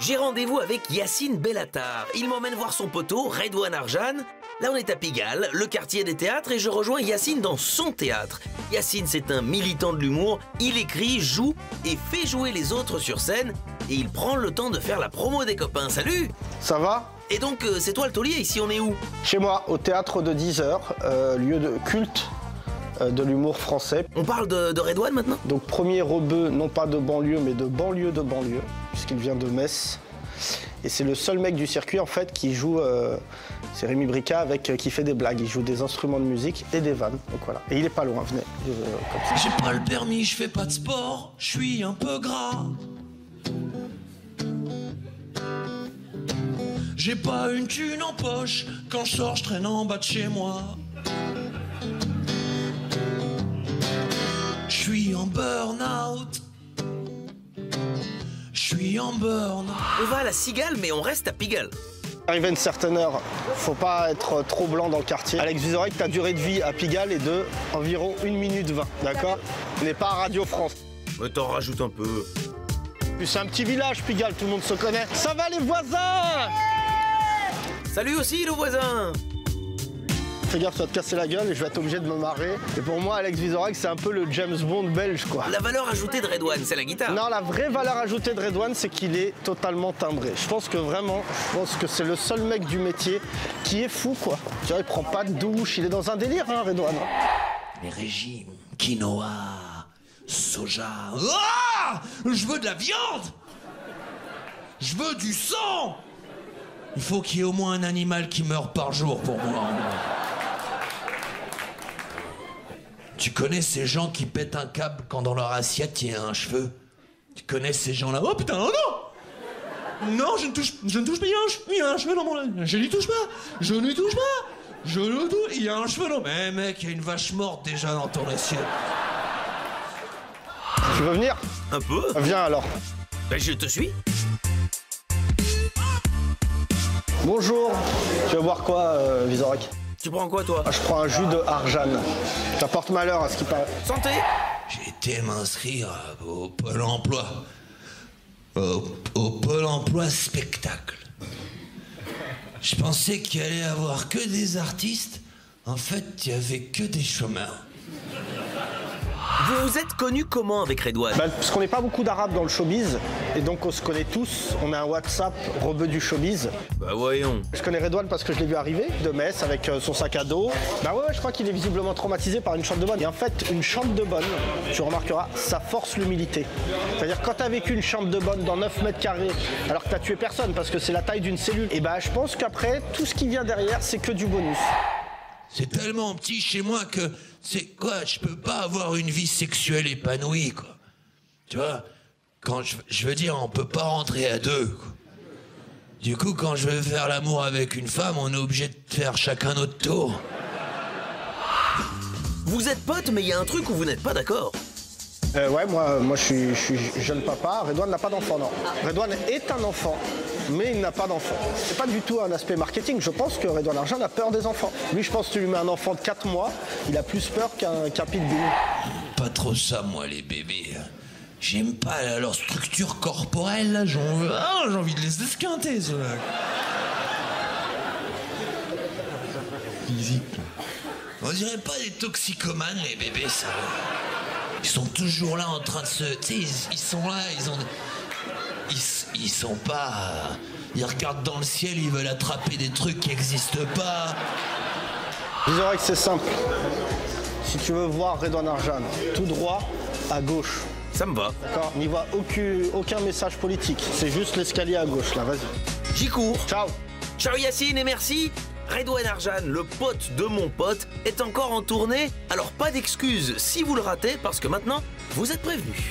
J'ai rendez-vous avec Yacine Bellatar. Il m'emmène voir son poteau, Redouane Arjan. Là, on est à Pigalle, le quartier des théâtres, et je rejoins Yacine dans son théâtre. Yacine, c'est un militant de l'humour. Il écrit, joue et fait jouer les autres sur scène. Et il prend le temps de faire la promo des copains. Salut! Ça va? Et donc, c'est toi le taulier, ici on est où? Chez moi, au théâtre de 10h, lieu de culte de l'humour français. On parle de Redouane maintenant? Donc premier rebeu, non pas de banlieue, mais de banlieue, puisqu'il vient de Metz. Et c'est le seul mec du circuit en fait qui joue, c'est Rémi Brica qui fait des blagues. Il joue des instruments de musique et des vannes. Donc voilà. Et il est pas loin, venez. Comme ça. J'ai pas le permis, je fais pas de sport, je suis un peu gras. J'ai pas une thune en poche, quand je sors je traîne en bas de chez moi. Je suis en burn-out. Je suis en burn. On va à la Cigale, mais on reste à Pigalle. Arrivé à une certaine heure, faut pas être trop blanc dans le quartier. Alex Vizorek, ta durée de vie à Pigalle est de environ 1 minute 20, d'accord? On n'est pas à Radio France. Mais t'en rajoutes un peu. Puis c'est un petit village, Pigalle, tout le monde se connaît. Ça va les voisins? Salut aussi le voisin! Fais gaffe, tu vas te casser la gueule et je vais être obligé de me marrer. Et pour moi, Alex Vizorek, c'est un peu le James Bond belge, quoi. La valeur ajoutée de Redouane, c'est la guitare. Non, la vraie valeur ajoutée de Redouane, c'est qu'il est totalement timbré. Je pense que c'est le seul mec du métier qui est fou, quoi. Tu vois, il prend pas de douche, il est dans un délire, hein, Redouane. Les régimes, quinoa, soja. Ah! Je veux de la viande! Je veux du sang! Il faut qu'il y ait au moins un animal qui meurt par jour pour moi. Tu connais ces gens qui pètent un câble quand dans leur assiette il y a un cheveu? Tu connais ces gens-là? Oh putain, oh non! Non, je ne touche pas, il y a un cheveu dans mon... Je n'y touche pas! Je ne lui touche pas! Je le touche, il y a un cheveu dans... Mais mec, il y a une vache morte déjà dans ton assiette. Tu veux venir? Un peu? Viens alors. Ben, je te suis. Bonjour. Tu veux boire quoi, Vizorek? Tu prends quoi toi? Je prends un jus de Arjan. Ça porte malheur à ce qui paraît. Santé! J'ai été m'inscrire au Pôle emploi. Au Pôle emploi spectacle. Je pensais qu'il allait y avoir que des artistes. En fait, il n'y avait que des chômeurs. Vous vous êtes connus comment avec Redouane? Parce qu'on n'est pas beaucoup d'arabes dans le showbiz, et donc on se connaît tous. On a un WhatsApp rebeu du showbiz. Bah voyons. Je connais Redouane parce que je l'ai vu arriver de Metz avec son sac à dos. Bah ouais, je crois qu'il est visiblement traumatisé par une chambre de bonne. Et en fait, une chambre de bonne, tu remarqueras, ça force l'humilité. C'est-à-dire quand t'as vécu une chambre de bonne dans 9 mètres carrés, alors que t'as tué personne parce que c'est la taille d'une cellule, et bah je pense qu'après, tout ce qui vient derrière, c'est que du bonus. C'est tellement petit chez moi que c'est quoi, je peux pas avoir une vie sexuelle épanouie, quoi. Tu vois, quand je veux dire, on peut pas rentrer à deux, quoi. Du coup, quand je veux faire l'amour avec une femme, on est obligé de faire chacun notre tour. Vous êtes potes, mais il y a un truc où vous n'êtes pas d'accord. Ouais, moi je suis jeune papa. Redouane n'a pas d'enfant, non. Redouane est un enfant, mais il n'a pas d'enfant. C'est pas du tout un aspect marketing. Je pense que Redouane Arjan a peur des enfants. Lui, je pense que tu lui mets un enfant de 4 mois, il a plus peur qu'un pitbull. Pas trop ça, moi, les bébés. J'aime pas leur structure corporelle, là. J'ai envie de les esquinter, ceux-là. Physique. On dirait pas des toxicomanes, les bébés, ça. Ils sont toujours là en train de se... Tu sais, ils sont là, ils sont pas... Ils regardent dans le ciel, ils veulent attraper des trucs qui n'existent pas. Vizorek, c'est simple. Si tu veux voir Redouane Arjan, tout droit, à gauche. Ça me va. D'accord? N'y voit aucun message politique. C'est juste l'escalier à gauche, là, vas-y. J'y cours. Ciao. Ciao Yacine et merci. Redouane Arjan, le pote de mon pote, est encore en tournée. Alors pas d'excuses si vous le ratez, parce que maintenant, vous êtes prévenus.